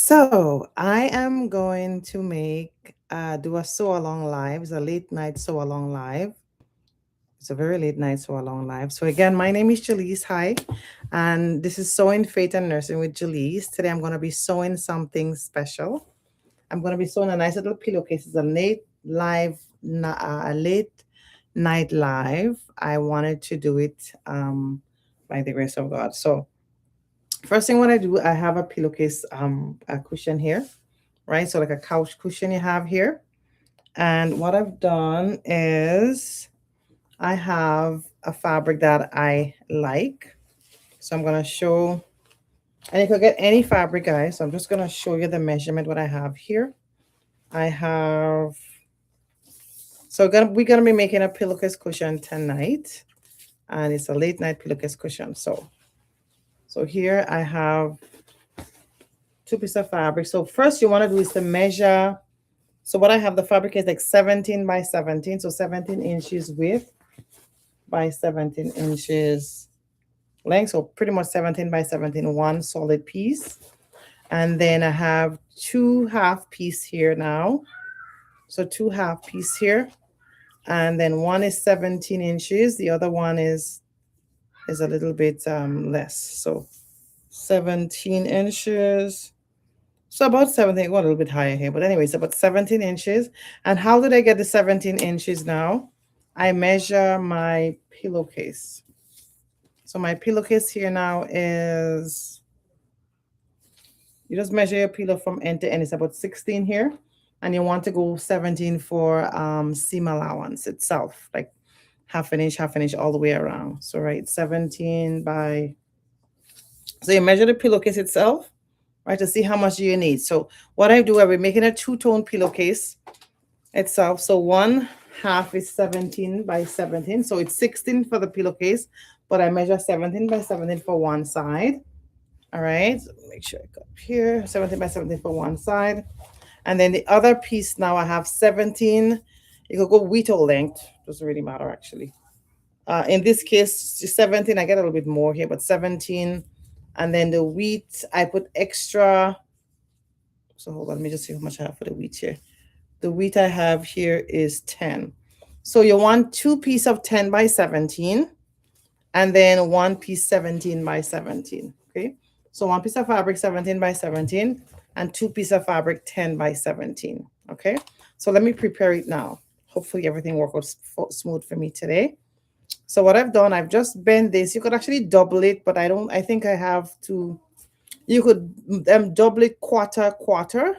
So I am going to do a sew along live. It's a late night sew along live. It's a very late night sew along live. So again, my name is Jaleese. Hi, and this is Sewing Faith and Nursing with Jaleese. Today I'm going to be sewing something special. I'm going to be sewing a nice little pillowcase. It's a late night live. I wanted to do it by the grace of God. So first thing what I do, I have a pillowcase, a cushion here, right? So like a couch cushion you have here. And what I've done is I have a fabric that I like. So I'm going to show, and you could get any fabric, guys. So I'm just going to show you the measurement what I have here. I have, we're going to be making a pillowcase cushion tonight. And it's a late night pillowcase cushion. So here I have two pieces of fabric. So first you want to do is to measure. So what I have, the fabric is like 17 by 17. So 17 inches width by 17 inches length. So pretty much 17 by 17, one solid piece. And then I have two half piece here now. So two half piece here. And then one is 17 inches. The other one is a little bit less. So 17 inches. So about 17, well, a little bit higher here, but anyway, it's about 17 inches. And how did I get the 17 inches now? I measure my pillowcase. So my pillowcase here now is, you just measure your pillow from end to end. It's about 16 here. And you want to go 17 for seam allowance itself, like half an inch all the way around. So right, 17 by, so you measure the pillowcase itself, right, to see how much you need. So what I do, I'll be making a two-tone pillowcase itself. So one half is 17 by 17. So it's 16 for the pillowcase, but I measure 17 by 17 for one side. All right, so make sure I go up here, 17 by 17 for one side. And then the other piece now I have 17. You could go width or length, doesn't really matter actually. In this case, 17, I get a little bit more here, but 17. And then the wheat, I put extra. So hold on, let me just see how much I have for the wheat here. The wheat I have here is 10. So you want two piece of 10 by 17 and then one piece 17 by 17. Okay. So one piece of fabric 17 by 17 and two piece of fabric 10 by 17. Okay. So let me prepare it now. Hopefully everything works out smooth for me today. So what I've done, I've just bent this. You could actually double it, but I think I have to, you could double it quarter,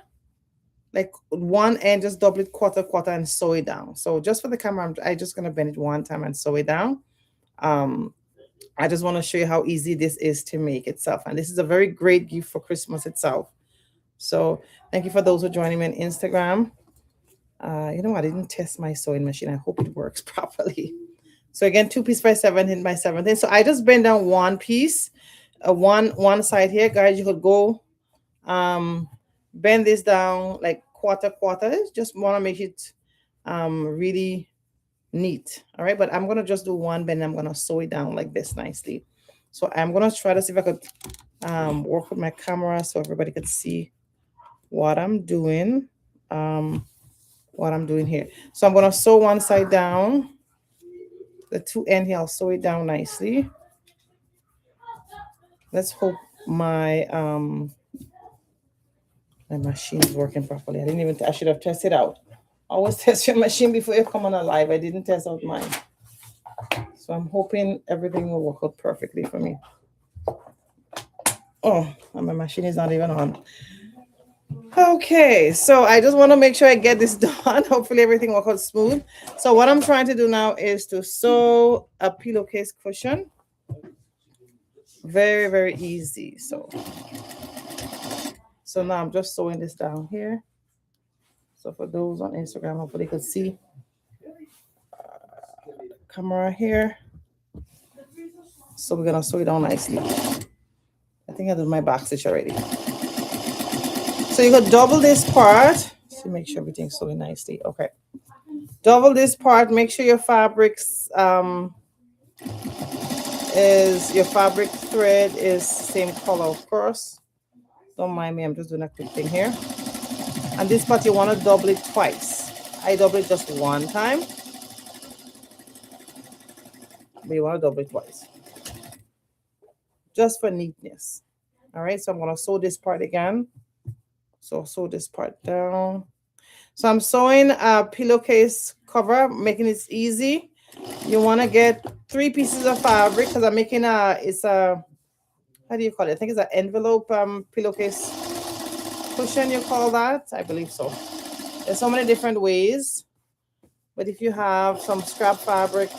like one end, just double it quarter, and sew it down. So just for the camera, I'm just going to bend it one time and sew it down. I just want to show you how easy this is to make itself. And this is a very great gift for Christmas itself. So thank you for those who are joining me on Instagram. You know, I didn't test my sewing machine. I hope it works properly. So again, two piece by 17 by 17. So I just bend down one piece, one side here, guys. You could go bend this down like quarter. Just want to make it really neat. All right, but I'm gonna just do one bend. I'm gonna sew it down like this nicely. So I'm gonna try to see if I could work with my camera so everybody could see what I'm doing. Here. So I'm gonna sew one side down. The two end here, I'll sew it down nicely. Let's hope my machine is working properly. I should have tested out. Always test your machine before you come on a live. I didn't test out mine. So I'm hoping everything will work out perfectly for me. Oh, and my machine is not even on. Okay, so I just want to make sure I get this done. Hopefully everything works out smooth. So what I'm trying to do now is to sew a pillowcase cushion. Very, very easy. So now I'm just sewing this down here. So for those on Instagram, hopefully you can see the camera here. So we're gonna sew it down nicely. I think I did my back stitch already. So you could double this part to make sure everything's sewing nicely. Okay. Double this part. Make sure your fabrics your fabric thread is same color, of course. Don't mind me, I'm just doing a quick thing here. And this part you want to double it twice. I double it just one time, but you want to double it twice. Just for neatness. All right, so I'm going to sew this part again. So sew this part down. So I'm sewing a pillowcase cover, making it easy. You want to get 3 pieces of fabric because I'm making it's a, how do you call it? I think it's an envelope pillowcase cushion, you call that? I believe so. There's so many different ways. But if you have some scrap fabric,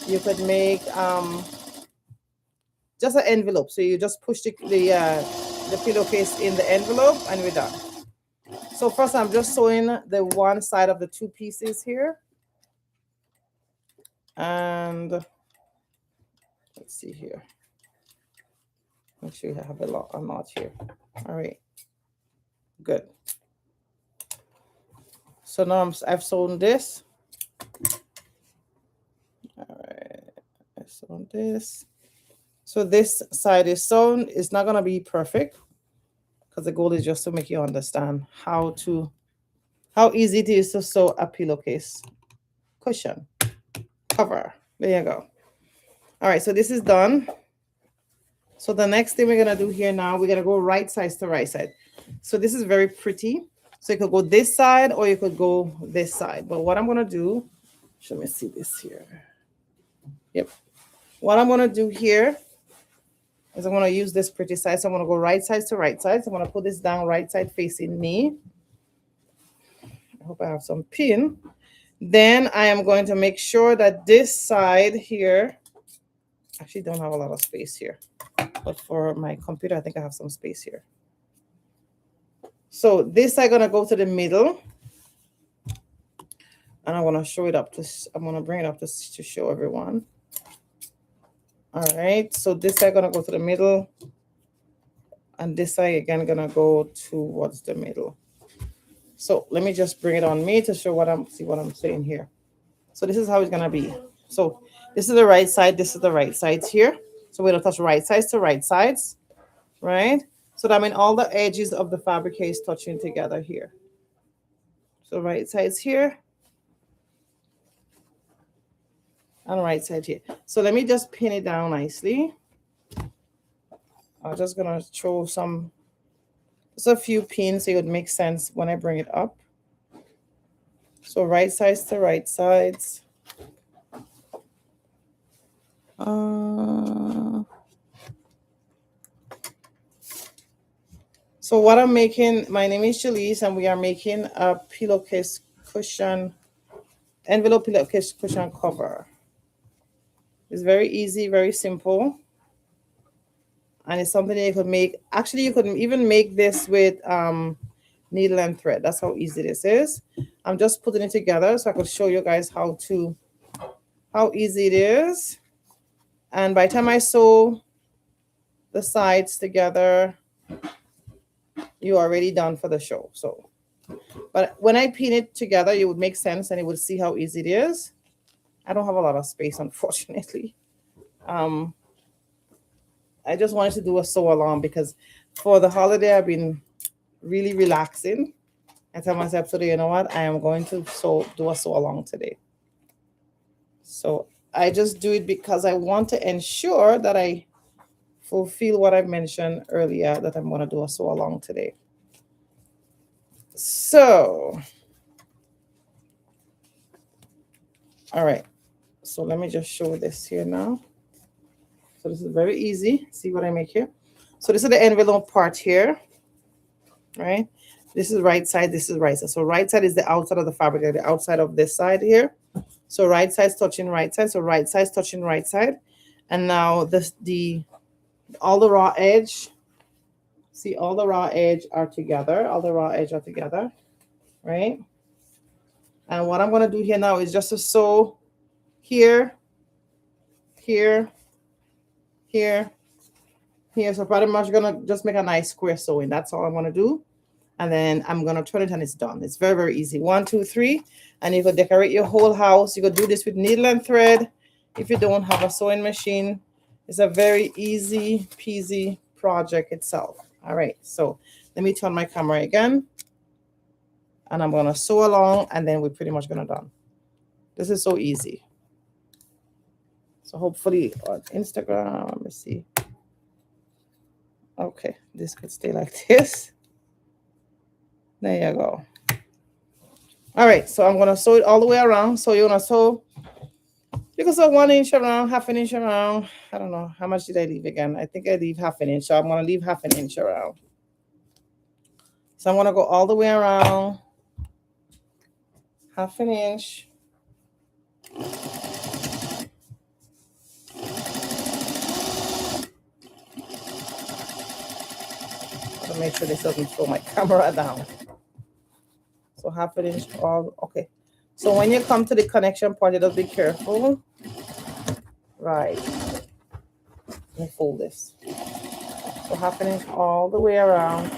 you could make just an envelope. So you just push the pillowcase in the envelope and we're done. So first I'm just sewing the one side of the 2 pieces here. And let's see here. Make sure you have a knot here. All right, good. So now I've sewn this. All right, I've sewn this. So this side is sewn. It's not gonna be perfect because the goal is just to make you understand how easy it is to sew a pillowcase cushion cover. There you go. All right, so this is done. So the next thing we're gonna do here now, we're gonna go right side to right side. So this is very pretty. So you could go this side or you could go this side. But what I'm gonna do, let me see this here. Yep. What I'm gonna do here is I'm gonna use this pretty side. So I'm gonna go right side to right side. So I'm gonna put this down right side facing me. I hope I have some pin. Then I am going to make sure that this side here, actually don't have a lot of space here, but for my computer, I think I have some space here. So this I'm gonna go to the middle, and I want to show it up to. I'm gonna bring it up to show everyone. All right. So this I'm gonna go to the middle, and this side again gonna go towards the middle. So let me just bring it on me to show what I'm saying here. So this is how it's gonna be. So this is the right side. This is the right sides here. So we're gonna touch right sides to right sides, right? So that means all the edges of the fabric here is touching together here. So right sides here and right side here. So let me just pin it down nicely. I'm just gonna throw just a few pins so it would make sense when I bring it up. So right sides to right sides. So what I'm making, my name is Shalise, and we are making a pillowcase cushion, envelope pillowcase cushion cover. It's very easy, very simple. And it's something that you could make. Actually, you could even make this with needle and thread. That's how easy this is. I'm just putting it together so I could show you guys how easy it is. And by the time I sew the sides together, you're already done for the show. So, but when I pin it together, it would make sense and you would see how easy it is. I don't have a lot of space, unfortunately. I just wanted to do a sew along because for the holiday, I've been really relaxing. I tell myself today, you know what? I am going to do a sew along today. So I just do it because I want to ensure that I fulfill what I mentioned earlier, that I'm going to do a sew along today. So, all right. So let me just show this here now. So this is very easy. See what I make here? So this is the envelope part here, right? This is right side, this is right side. So right side is the outside of the fabric, the outside of this side here. So right side's touching right side. So right side's touching right side. And now all the raw edge, see all the raw edge are together. All the raw edge are together, right? And what I'm going to do here now is just to sew here, here, here, here. So pretty much going to just make a nice square sewing. That's all I'm going to do. And then I'm going to turn it and it's done. It's very, very easy. 1, 2, 3. And you could decorate your whole house. You could do this with needle and thread. If you don't have a sewing machine, it's a very easy peasy project itself. All right, so let me turn my camera again. And I'm gonna sew along, and then we're pretty much gonna done. This is so easy. So hopefully on Instagram, let me see. Okay, this could stay like this. There you go. All right, so I'm gonna sew it all the way around. So you're gonna sew, you can sew 1 inch around, half an inch around. I don't know, how much did I leave again? I think I leave half an inch, so I'm gonna leave half an inch around. So I'm gonna go all the way around, half an inch. To make sure this doesn't throw my camera down. So half an inch all, okay. So when you come to the connection point, you just be careful. Right. Let me fold this. So half an inch all the way around.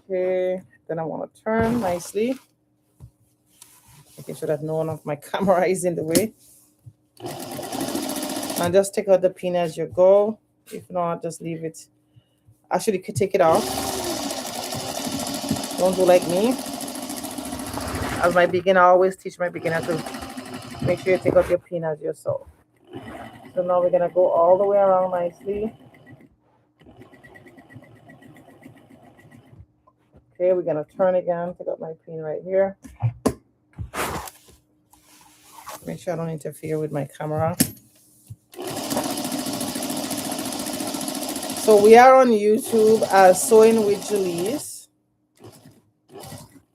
Okay, then I want to turn nicely. Making sure that none of my camera is in the way. And just take out the pin as you go. If not, just leave it. Actually, you could take it off. Don't do like me. As my beginner, I always teach my beginner to make sure you take out your pin as you sew. So now we're going to go all the way around nicely. Okay, we're going to turn again. Take out my pin right here. Make sure I don't interfere with my camera. So we are on YouTube as Sewing with Julie's.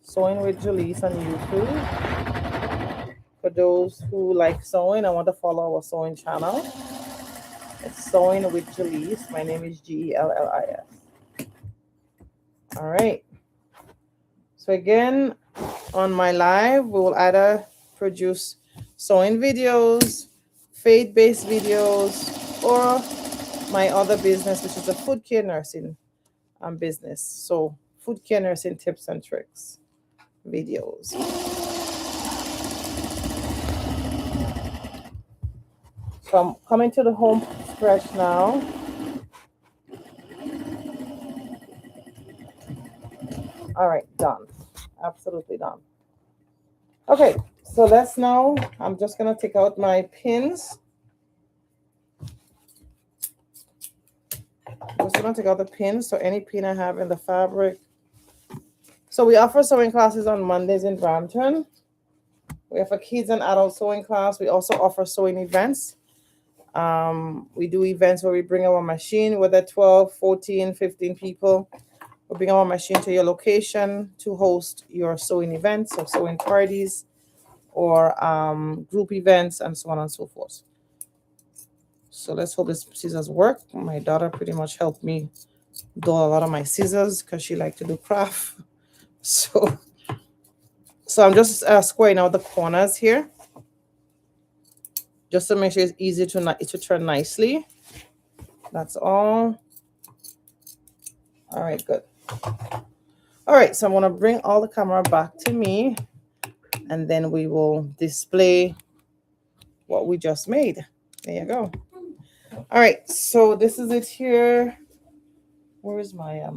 Sewing with Julie's on YouTube. For those who like sewing and want to follow our sewing channel, it's Sewing with Julie's. My name is Gellis. All right. So again, on my live, we will either produce sewing videos, faith-based videos, or my other business, which is a food care nursing business. So food care nursing tips and tricks videos. So I'm coming to the home stretch now. All right, done. Absolutely done. Okay, so let's now, I'm just gonna take out my pins. I'm just gonna take out the pins, so any pin I have in the fabric. So we offer sewing classes on Mondays in Brampton. We have a kids and adult sewing class. We also offer sewing events. We do events where we bring our machine, whether 12, 14, 15 people. We bring our machine to your location to host your sewing events or sewing parties or group events and so on and so forth. So let's hope this scissors work. My daughter pretty much helped me do a lot of my scissors because she liked to do craft. So I'm just squaring out the corners here, just to make sure it's easy to turn nicely. That's all. All right, good. All right, so I'm gonna bring all the camera back to me, and then we will display what we just made. There you go. All right, so this is it here. Where is my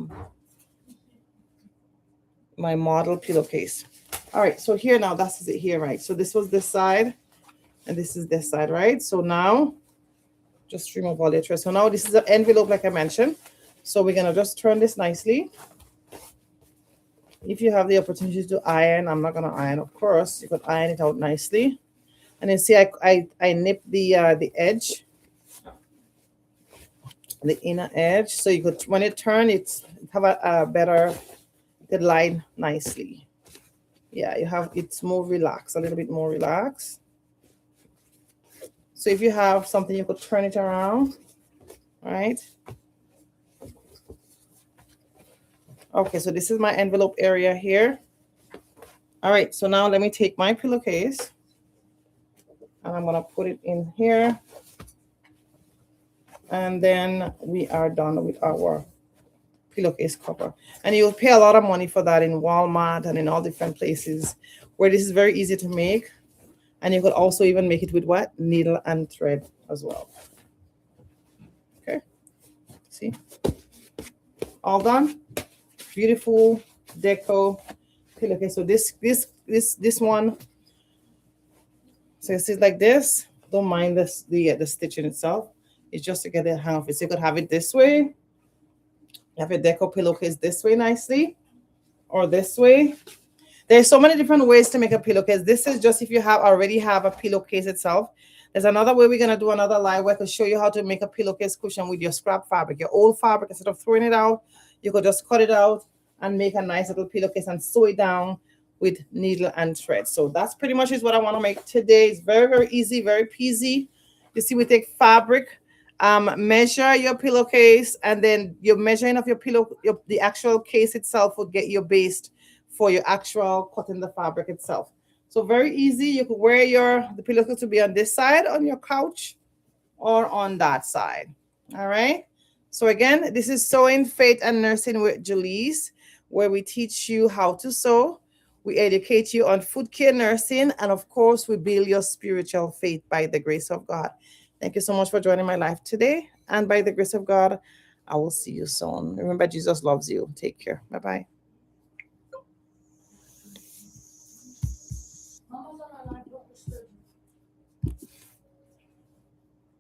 my model pillowcase? All right, so here now, that's it here, right? So this was this side, and this is this side, right? So now, just remove all the threads. So now this is an envelope, like I mentioned. So we're gonna just turn this nicely. If you have the opportunity to iron, I'm not gonna iron, of course. You could iron it out nicely. And then see, I nip the edge, the inner edge, so you could, when it turn, it's have a better, it line nicely. Yeah, you have, it's more relaxed, a little bit more relaxed. So if you have something, you could turn it around, right? Okay, so this is my envelope area here. All right, so now let me take my pillowcase and I'm gonna put it in here. And then we are done with our pillowcase cover. And you'll pay a lot of money for that in Walmart and in all different places where this is very easy to make. And you could also even make it with what? Needle and thread as well. See? All done. Beautiful deco pillowcase. So this one. So it's like this. Don't mind this the stitching itself. It's just to get the hang of it. So you could have it this way. Have a deco pillowcase this way nicely, or this way. There's so many different ways to make a pillowcase. This is just if you already have a pillowcase itself. There's another way we're gonna do another live where I can show you how to make a pillowcase cushion with your scrap fabric, your old fabric. Instead of throwing it out, you could just cut it out and make a nice little pillowcase and sew it down with needle and thread. So that's pretty much is what I want to make today. It's very, very easy, very peasy. You see, we take fabric, measure your pillowcase, and then your measuring of your the actual case itself will get your base for your actual cutting the fabric itself. So very easy. You could wear the pillowcase to be on this side on your couch or on that side. All right. So again, this is Sewing, Faith, and Nursing with Julie's, where we teach you how to sew. We educate you on food care nursing, and of course, we build your spiritual faith by the grace of God. Thank you so much for joining my life today. And by the grace of God, I will see you soon. Remember, Jesus loves you. Take care. Bye-bye.